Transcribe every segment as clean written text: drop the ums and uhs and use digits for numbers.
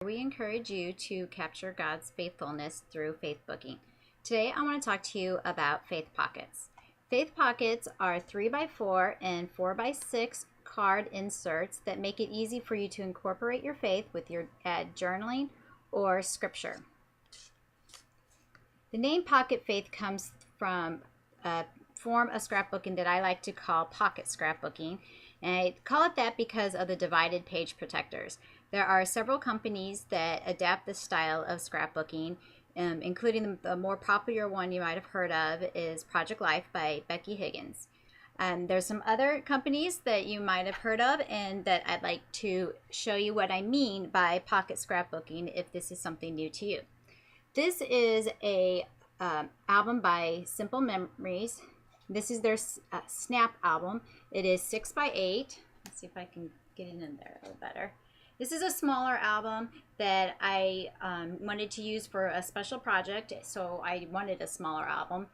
We encourage you to capture God's faithfulness through faith booking. Today I want to talk to you about faith pockets. Faith pockets are 3x4 and 4x6 card inserts that make it easy for you to incorporate your faith with your journaling or scripture. The name Pocket Faith comes from a form of scrapbooking that I like to call pocket scrapbooking. And I call it that because of the divided page protectors. There are several companies that adapt this style of scrapbooking, including the more popular one you might have heard of is Project Life by Becky Higgins. There's some other companies that you might have heard of and that I'd like to show you what I mean by pocket scrapbooking if this is something new to you. This is a album by Simple Memories. This is their Snap album. It is 6x8. Let's see if I can get it in there a little better. This is a smaller album that I wanted to use for a special project, so I wanted a smaller album.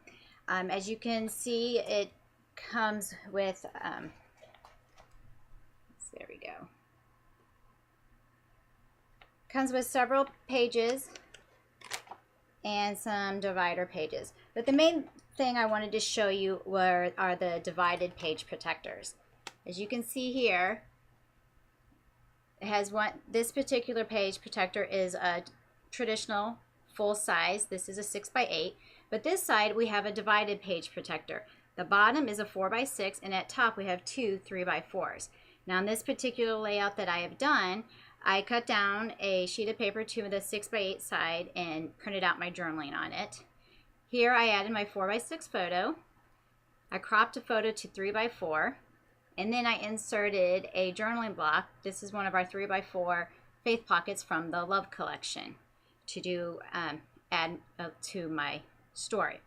As you can see, it comes with, there we go. Comes with several pages and some divider pages. But the main thing I wanted to show you are the divided page protectors. As you can see here, it has this particular page protector is a traditional full size. This is a 6x8, but this side we have a divided page protector. The bottom is a 4x6, and at top we have two 3x4s. Now in this particular layout that I have done, I cut down a sheet of paper to the 6x8 side and printed out my journaling on it. Here I added my 4x6 photo. I cropped a photo to 3x4, and then I inserted a journaling block. This is one of our 3x4 faith pockets from the Love collection to do add to my story.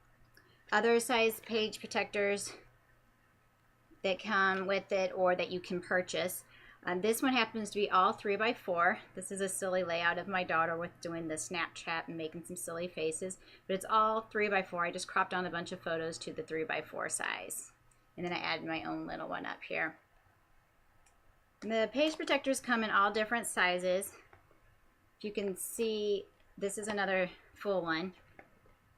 Other size page protectors that come with it or that you can purchase. This one happens to be all 3x4. This is a silly layout of my daughter with doing the Snapchat and making some silly faces, but it's all 3x4. I just cropped on a bunch of photos to the 3x4 size. And then I added my own little one up here. The page protectors come in all different sizes. If you can see, this is another full one.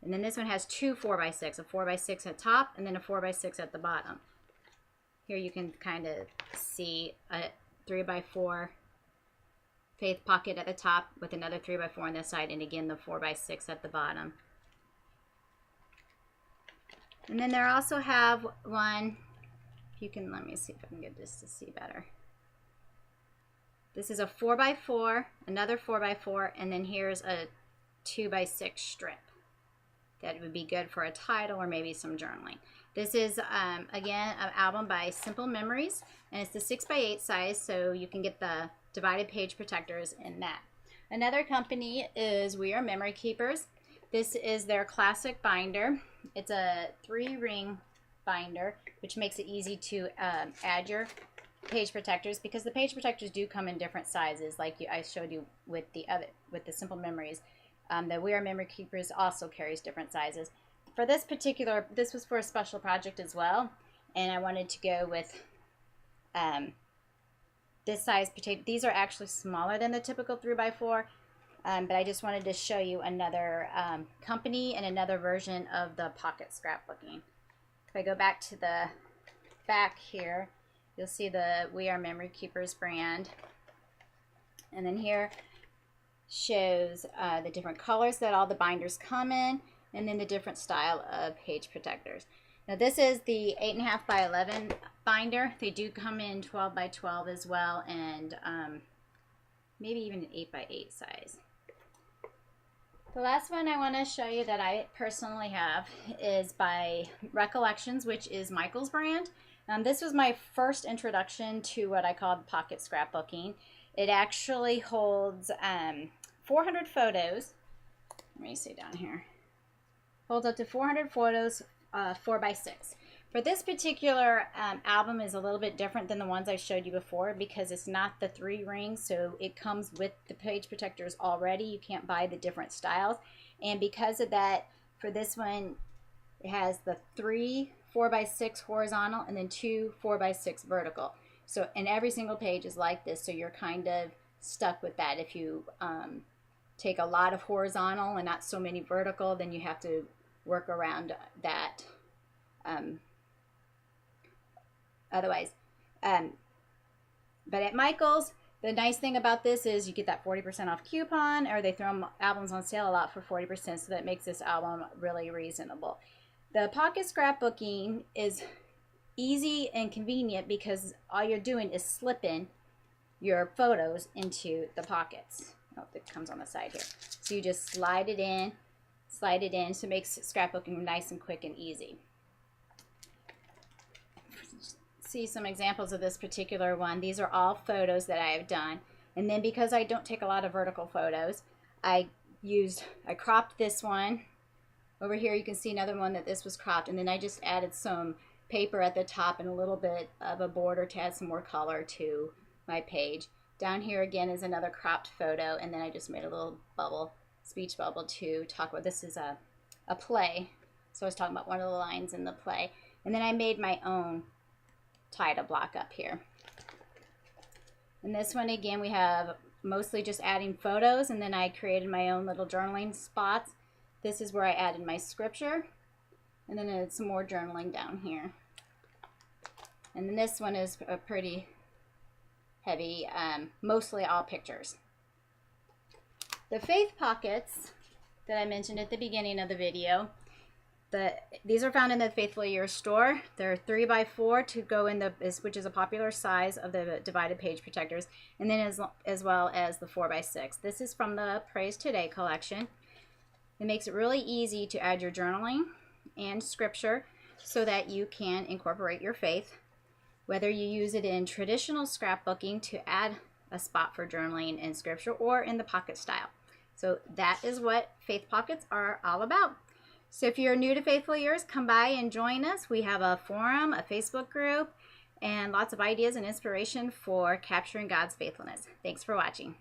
And then this one has two 4x6, a 4x6 at top and then a 4x6 at the bottom. Here you can kind of see a 3x4 faith pocket at the top with another 3x4 on this side, and again the 4x6 at the bottom. And then there also have one, if you can, let me see if I can get this to see better. This is a 4x4, another 4x4, and then here's a 2x6 strip. That would be good for a title or maybe some journaling. This is, again, an album by Simple Memories, and it's the 6x8 size, so you can get the divided page protectors in that. Another company is We Are Memory Keepers. This is their classic binder. It's a 3-ring binder, which makes it easy to add your page protectors, because the page protectors do come in different sizes, like I showed you with the Simple Memories. The We Are Memory Keepers also carries different sizes. For this particular, this was for a special project as well, and I wanted to go with this size potato. These are actually smaller than the typical 3x4, but I just wanted to show you another company and another version of the pocket scrapbooking. If I go back to the back here, you'll see the We Are Memory Keepers brand, and then here shows the different colors that all the binders come in, and then the different style of page protectors. Now this is the 8.5x11 binder. They do come in 12x12 as well, and maybe even an 8x8 size. The last one I want to show you that I personally have is by Recollections, which is Michael's brand. This was my first introduction to what I called pocket scrapbooking. It actually holds 400 photos. Let me see down here. Holds up to 400 photos, 4x6. For this particular album is a little bit different than the ones I showed you before, because it's not the 3 rings, so it comes with the page protectors already. You can't buy the different styles. And because of that, for this one, it has the 3 4x6 horizontal and then 2 4x6 vertical. So, and every single page is like this, so you're kind of stuck with that. If you take a lot of horizontal and not so many vertical, then you have to work around that otherwise. But at Michael's, the nice thing about this is you get that 40% off coupon, or they throw albums on sale a lot for 40%, so that makes this album really reasonable. The pocket scrapbooking is easy and convenient because all you're doing is slipping your photos into the pockets. Oh, it comes on the side here. So you just slide it in, so it makes scrapbooking nice and quick and easy. See some examples of this particular one. These are all photos that I have done, and then because I don't take a lot of vertical photos, I cropped this one. Over here you can see another one that this was cropped, and then I just added some paper at the top and a little bit of a border to add some more color to my page. Down here again is another cropped photo, and then I just made a little bubble, speech bubble, to talk about. This is a play, so I was talking about one of the lines in the play, and then I made my own title block up here. And this one again, we have mostly just adding photos, and then I created my own little journaling spots. This is where I added my scripture, and then I added some more journaling down here. And then this one is a pretty heavy, mostly all pictures. The faith pockets that I mentioned at the beginning of the video, these are found in the Faithful Years store. They're 3x4 to go in which is a popular size of the divided page protectors, and then as well as the 4x6. This is from the Praise Today collection. It makes it really easy to add your journaling and scripture so that you can incorporate your faith, whether you use it in traditional scrapbooking to add a spot for journaling and scripture, or in the pocket style. So that is what faith pockets are all about. So if you're new to Faithful Years, come by and join us. We have a forum, a Facebook group, and lots of ideas and inspiration for capturing God's faithfulness. Thanks for watching.